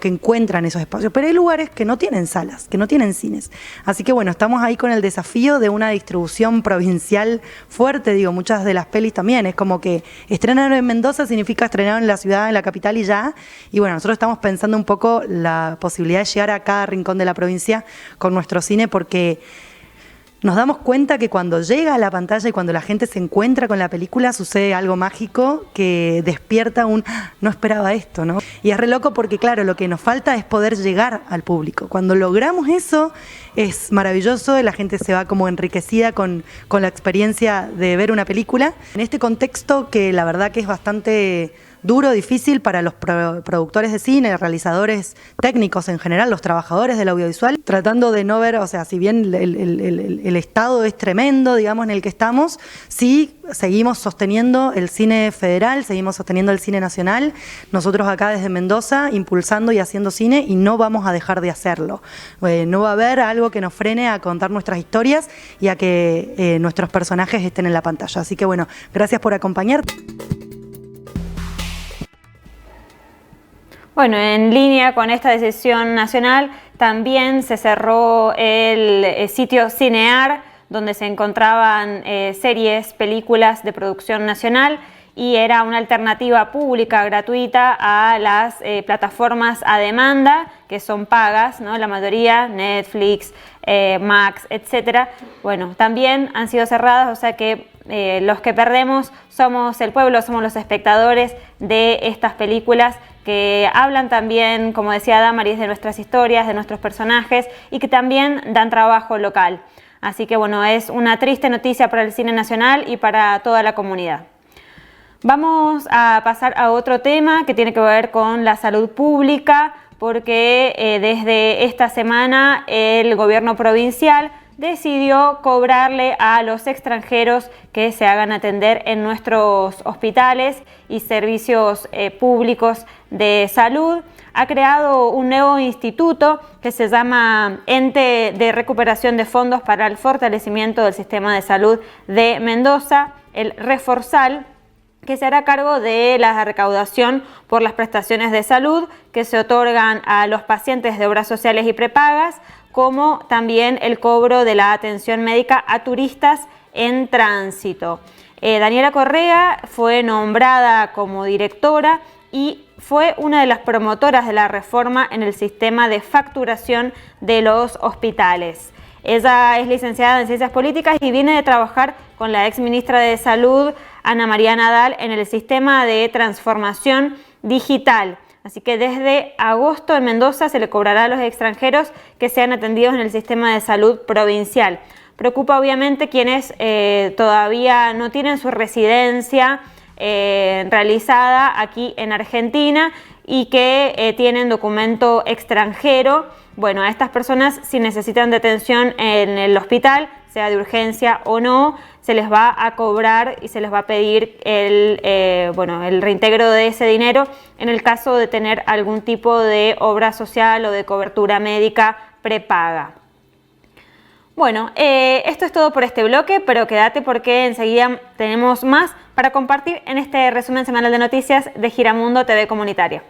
que encuentran esos espacios, pero hay lugares que no tienen salas, que no tienen cines. Así que bueno, estamos ahí con el desafío de una distribución provincial fuerte, muchas de las pelis también, es como que estrenar en Mendoza significa estrenar en la ciudad, en la capital y ya, y bueno, nosotros estamos pensando un poco la posibilidad de llegar a cada rincón de la provincia con nuestro cine, porque nos damos cuenta que cuando llega a la pantalla y cuando la gente se encuentra con la película sucede algo mágico que despierta no esperaba esto, ¿no? Y es re loco porque, claro, lo que nos falta es poder llegar al público. Cuando logramos eso es maravilloso y la gente se va como enriquecida con la experiencia de ver una película. En este contexto que la verdad que es bastante duro, difícil para los productores de cine, realizadores técnicos en general, los trabajadores del audiovisual, tratando de no ver, o sea, si bien el estado es tremendo, digamos, en el que estamos, sí seguimos sosteniendo el cine federal, seguimos sosteniendo el cine nacional, nosotros acá desde Mendoza impulsando y haciendo cine, y no vamos a dejar de hacerlo. No va a haber algo que nos frene a contar nuestras historias y a que nuestros personajes estén en la pantalla. Así que bueno, gracias por acompañar. Bueno, en línea con esta decisión nacional, también se cerró el sitio Cinear, donde se encontraban series, películas de producción nacional, y era una alternativa pública gratuita a las plataformas a demanda, que son pagas, ¿no? La mayoría, Netflix, Max, etcétera. Bueno, también han sido cerradas, o sea que los que perdemos somos el pueblo, somos los espectadores de estas películas que hablan también, como decía Damaris, de nuestras historias, de nuestros personajes, y que también dan trabajo local. Así que bueno, es una triste noticia para el cine nacional y para toda la comunidad. Vamos a pasar a otro tema que tiene que ver con la salud pública, porque desde esta semana el gobierno provincial decidió cobrarle a los extranjeros que se hagan atender en nuestros hospitales y servicios públicos de salud. Ha creado un nuevo instituto que se llama Ente de Recuperación de Fondos para el Fortalecimiento del Sistema de Salud de Mendoza, el Reforsal, que se hará cargo de la recaudación por las prestaciones de salud que se otorgan a los pacientes de obras sociales y prepagas, como también el cobro de la atención médica a turistas en tránsito. Daniela Correa fue nombrada como directora y fue una de las promotoras de la reforma en el sistema de facturación de los hospitales. Ella es licenciada en Ciencias Políticas y viene de trabajar con la ex ministra de Salud, Ana María Nadal, en el sistema de transformación digital. Así que desde agosto en Mendoza se le cobrará a los extranjeros que sean atendidos en el sistema de salud provincial. Preocupa obviamente quienes todavía no tienen su residencia realizada aquí en Argentina y que tienen documento extranjero. Bueno, a estas personas, si necesitan de atención en el hospital, sea de urgencia o no, se les va a cobrar y se les va a pedir el reintegro de ese dinero en el caso de tener algún tipo de obra social o de cobertura médica prepaga. Bueno, esto es todo por este bloque, pero quédate porque enseguida tenemos más para compartir en este resumen semanal de noticias de Giramundo TV Comunitaria.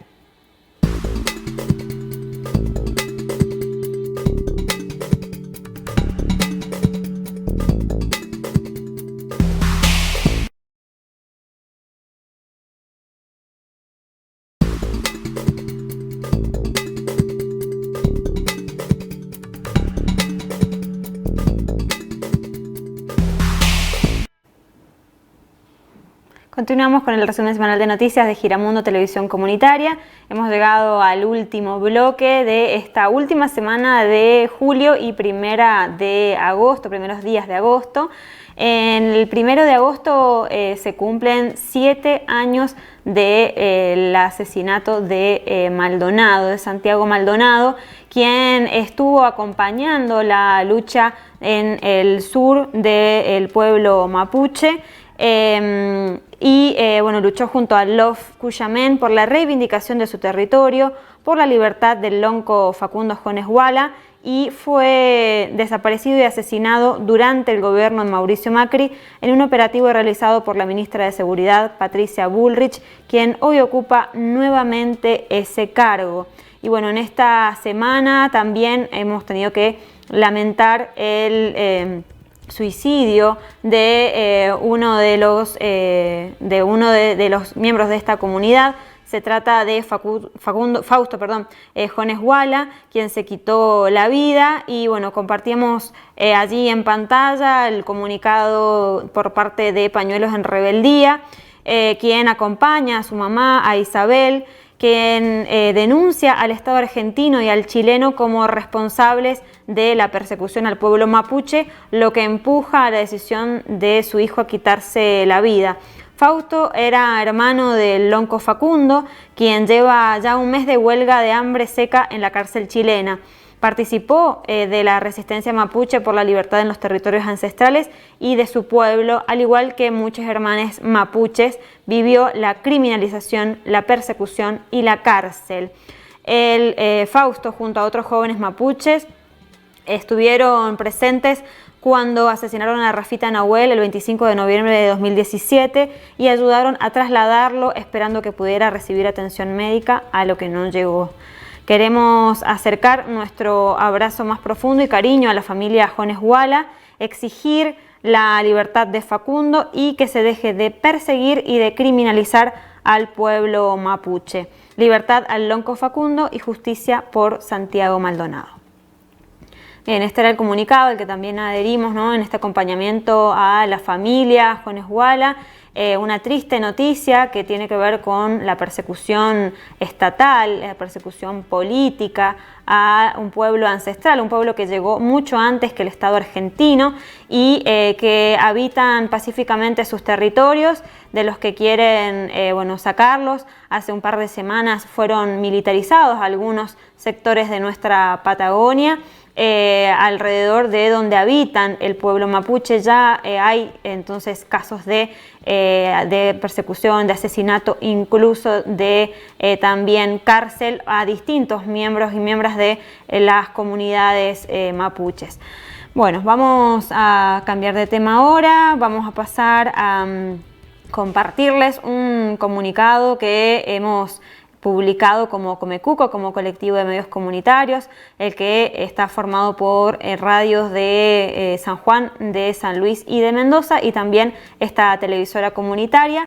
Continuamos con el resumen semanal de noticias de Giramundo Televisión Comunitaria. Hemos llegado al último bloque de esta última semana de julio y primeros días de agosto. En el 1 de agosto se cumplen 7 años del asesinato de Maldonado, de Santiago Maldonado, quien estuvo acompañando la lucha en el sur del pueblo mapuche. Luchó junto a Lof Cuyamén por la reivindicación de su territorio, por la libertad del lonco Facundo Jones Wala, y fue desaparecido y asesinado durante el gobierno de Mauricio Macri en un operativo realizado por la ministra de Seguridad, Patricia Bullrich, quien hoy ocupa nuevamente ese cargo. Y bueno, en esta semana también hemos tenido que lamentar el suicidio de uno de los miembros de esta comunidad. Se trata de Fausto Jones Wala, quien se quitó la vida, y bueno, compartíamos allí en pantalla el comunicado por parte de Pañuelos en Rebeldía, quien acompaña a su mamá, a Isabel, quien denuncia al Estado argentino y al chileno como responsables de la persecución al pueblo mapuche, lo que empuja a la decisión de su hijo a quitarse la vida. Fausto era hermano del lonco Facundo, quien lleva ya un mes de huelga de hambre seca en la cárcel chilena. Participó de la resistencia mapuche por la libertad en los territorios ancestrales y de su pueblo, al igual que muchos hermanos mapuches, vivió la criminalización, la persecución y la cárcel. Fausto, junto a otros jóvenes mapuches, estuvieron presentes cuando asesinaron a Rafita Nahuel el 25 de noviembre de 2017 y ayudaron a trasladarlo esperando que pudiera recibir atención médica, a lo que no llegó. Queremos acercar nuestro abrazo más profundo y cariño a la familia Jones Wala, exigir la libertad de Facundo y que se deje de perseguir y de criminalizar al pueblo mapuche. Libertad al lonco Facundo y justicia por Santiago Maldonado. Bien, este era el comunicado al que también adherimos, ¿no?, en este acompañamiento a la familia Jones Wala. Una triste noticia que tiene que ver con la persecución estatal, la persecución política a un pueblo ancestral, un pueblo que llegó mucho antes que el Estado argentino y que habitan pacíficamente sus territorios, de los que quieren sacarlos. Hace un par de semanas fueron militarizados algunos sectores de nuestra Patagonia. Alrededor de donde habitan el pueblo mapuche ya hay entonces casos de persecución, de asesinato, incluso de también cárcel a distintos miembros y miembros de las comunidades mapuches. Bueno, vamos a cambiar de tema ahora, vamos a pasar a compartirles un comunicado que hemos publicado como Comecuco, como colectivo de medios comunitarios, el que está formado por radios de San Juan, de San Luis y de Mendoza, y también esta televisora comunitaria,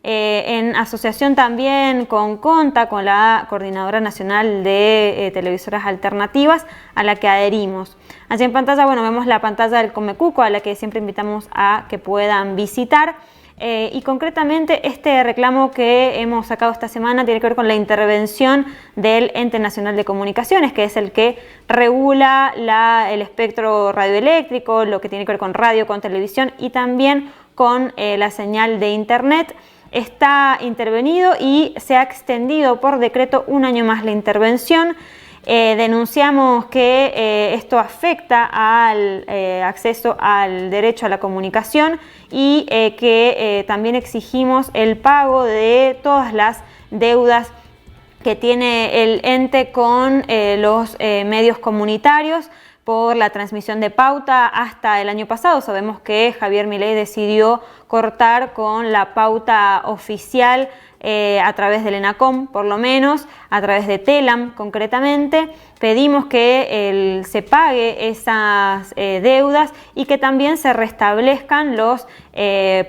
en asociación también con CONTA, con la Coordinadora Nacional de Televisoras Alternativas, a la que adherimos. Allí en pantalla, vemos la pantalla del Comecuco, a la que siempre invitamos a que puedan visitar. Y concretamente este reclamo que hemos sacado esta semana tiene que ver con la intervención del Ente Nacional de Comunicaciones, que es el que regula el espectro radioeléctrico, lo que tiene que ver con radio, con televisión y también con la señal de internet. Está intervenido y se ha extendido por decreto un año más la intervención. Denunciamos que esto afecta al acceso al derecho a la comunicación y que también exigimos el pago de todas las deudas que tiene el ente con los medios comunitarios por la transmisión de pauta hasta el año pasado. Sabemos que Javier Milei decidió cortar con la pauta oficial a través del ENACOM, por lo menos, a través de TELAM concretamente. Pedimos que se pague esas deudas y que también se restablezcan los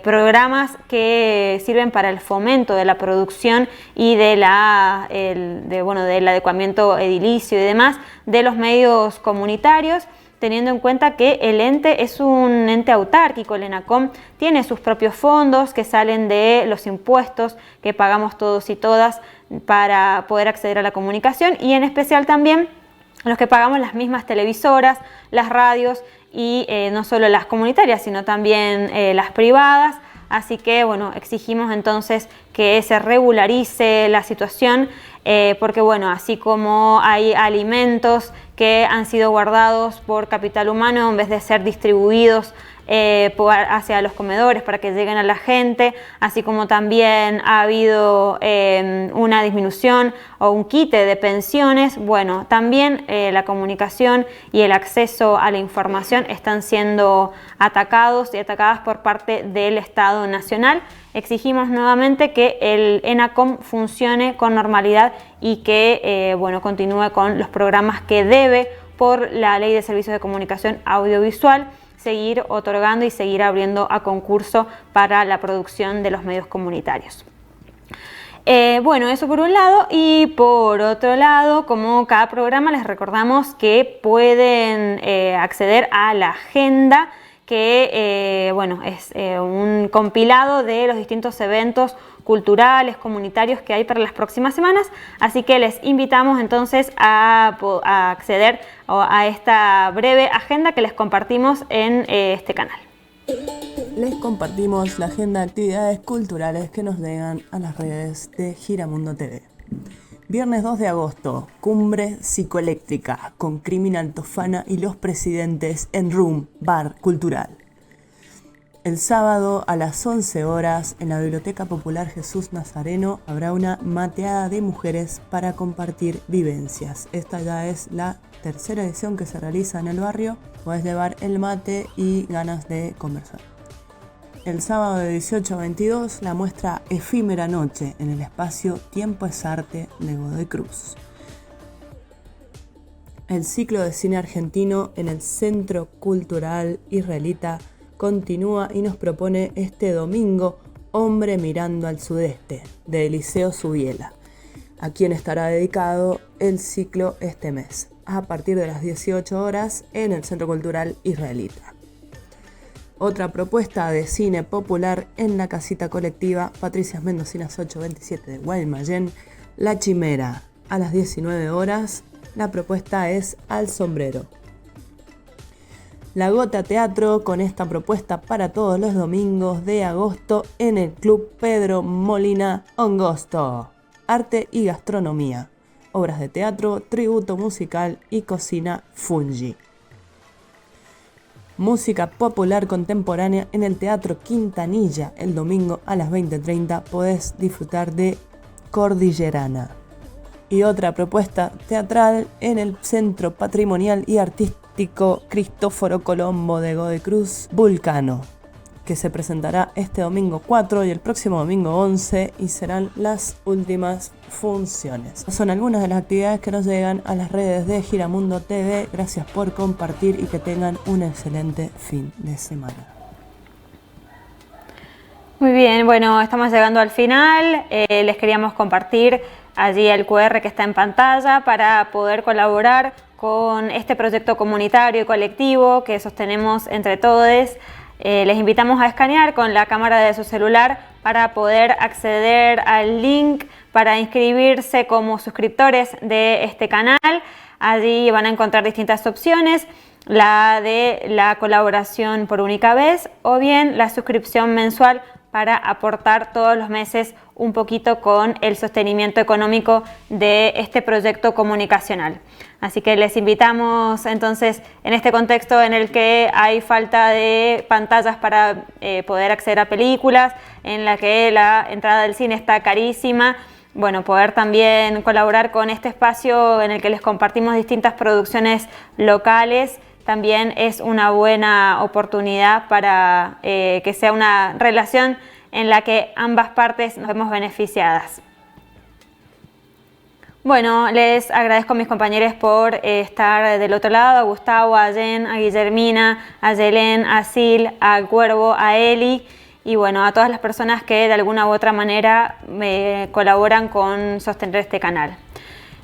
programas que sirven para el fomento de la producción y del adecuamiento edilicio y demás de los medios comunitarios, teniendo en cuenta que el ente es un ente autárquico. El ENACOM tiene sus propios fondos que salen de los impuestos que pagamos todos y todas para poder acceder a la comunicación, y en especial también los que pagamos las mismas televisoras, las radios y no solo las comunitarias, sino también las privadas. Así que exigimos entonces que se regularice la situación, porque así como hay alimentos que han sido guardados por capital humano en vez de ser distribuidos hacia los comedores para que lleguen a la gente, así como también ha habido una disminución o un quite de pensiones, también la comunicación y el acceso a la información están siendo atacados y atacadas por parte del Estado Nacional. Exigimos nuevamente que el ENACOM funcione con normalidad y que continúe con los programas que debe por la Ley de Servicios de Comunicación Audiovisual, seguir otorgando y seguir abriendo a concurso para la producción de los medios comunitarios. Eso por un lado, y por otro lado, como cada programa, les recordamos que pueden acceder a la agenda, que es un compilado de los distintos eventos culturales, comunitarios que hay para las próximas semanas, así que les invitamos entonces a acceder a esta breve agenda que les compartimos en este canal. les compartimos la agenda de actividades culturales que nos llegan a las redes de Giramundo TV. Viernes 2 de agosto, cumbre psicoeléctrica con Criminal Tofana y los presidentes en Room, bar cultural. El sábado a las 11 horas en la Biblioteca Popular Jesús Nazareno habrá una mateada de mujeres para compartir vivencias. Esta ya es la tercera edición que se realiza en el barrio. Podés llevar el mate y ganas de conversar. El sábado de 18 a 22 la muestra Efímera Noche en el espacio Tiempo es Arte de Godoy Cruz. El ciclo de cine argentino en el Centro Cultural Israelita continúa y nos propone este domingo Hombre mirando al sudeste, de Eliseo Subiela, a quien estará dedicado el ciclo este mes, a partir de las 18 horas en el Centro Cultural Israelita. Otra propuesta de cine popular en la casita colectiva Patricias Mendocinas 827 de Guaymallén, La Chimera, a las 19 horas. La propuesta es Al Sombrero. La Gota Teatro con esta propuesta para todos los domingos de agosto en el Club Pedro Molina Ongosto. Arte y gastronomía, obras de teatro, tributo musical y cocina fungi. Música popular contemporánea en el Teatro Quintanilla. El domingo a las 20:30 podés disfrutar de Cordillerana. Y otra propuesta teatral en el Centro Patrimonial y Artístico Cristóforo Colombo de Godoy Cruz, Vulcano, que se presentará este domingo 4 y el próximo domingo 11 y serán las últimas funciones. Son algunas de las actividades que nos llegan a las redes de Giramundo TV. Gracias por compartir y que tengan un excelente fin de semana. Muy bien, bueno, estamos llegando al final. Les queríamos compartir allí el QR que está en pantalla para poder colaborar con este proyecto comunitario y colectivo que sostenemos entre todos. Les invitamos a escanear con la cámara de su celular para poder acceder al link para inscribirse como suscriptores de este canal. Allí van a encontrar distintas opciones, la de la colaboración por única vez o bien la suscripción mensual para aportar todos los meses un poquito con el sostenimiento económico de este proyecto comunicacional. Así que les invitamos entonces en este contexto en el que hay falta de pantallas para poder acceder a películas, en la que la entrada del cine está carísima, bueno, poder también colaborar con este espacio en el que les compartimos distintas producciones locales también es una buena oportunidad para que sea una relación en la que ambas partes nos vemos beneficiadas. Bueno, les agradezco a mis compañeros por estar del otro lado, a Gustavo, a Jen, a Guillermina, a Yelén, a Sil, a Cuervo, a Eli y bueno, a todas las personas que de alguna u otra manera colaboran con sostener este canal.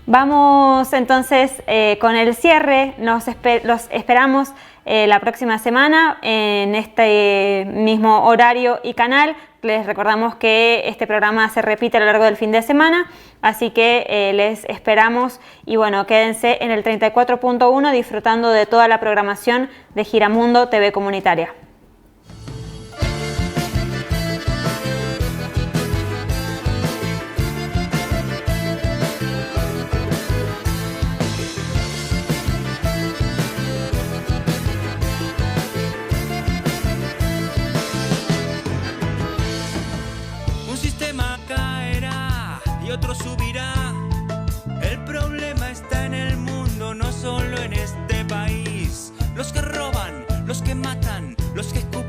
Vamos entonces con el cierre, los esperamos la próxima semana en este mismo horario y canal. Les recordamos que este programa se repite a lo largo del fin de semana, así que les esperamos y bueno, quédense en el 34.1 disfrutando de toda la programación de Giramundo TV Comunitaria. Otro subirá. El problema está en el mundo, no solo en este país. Los que roban, los que matan, los que escupen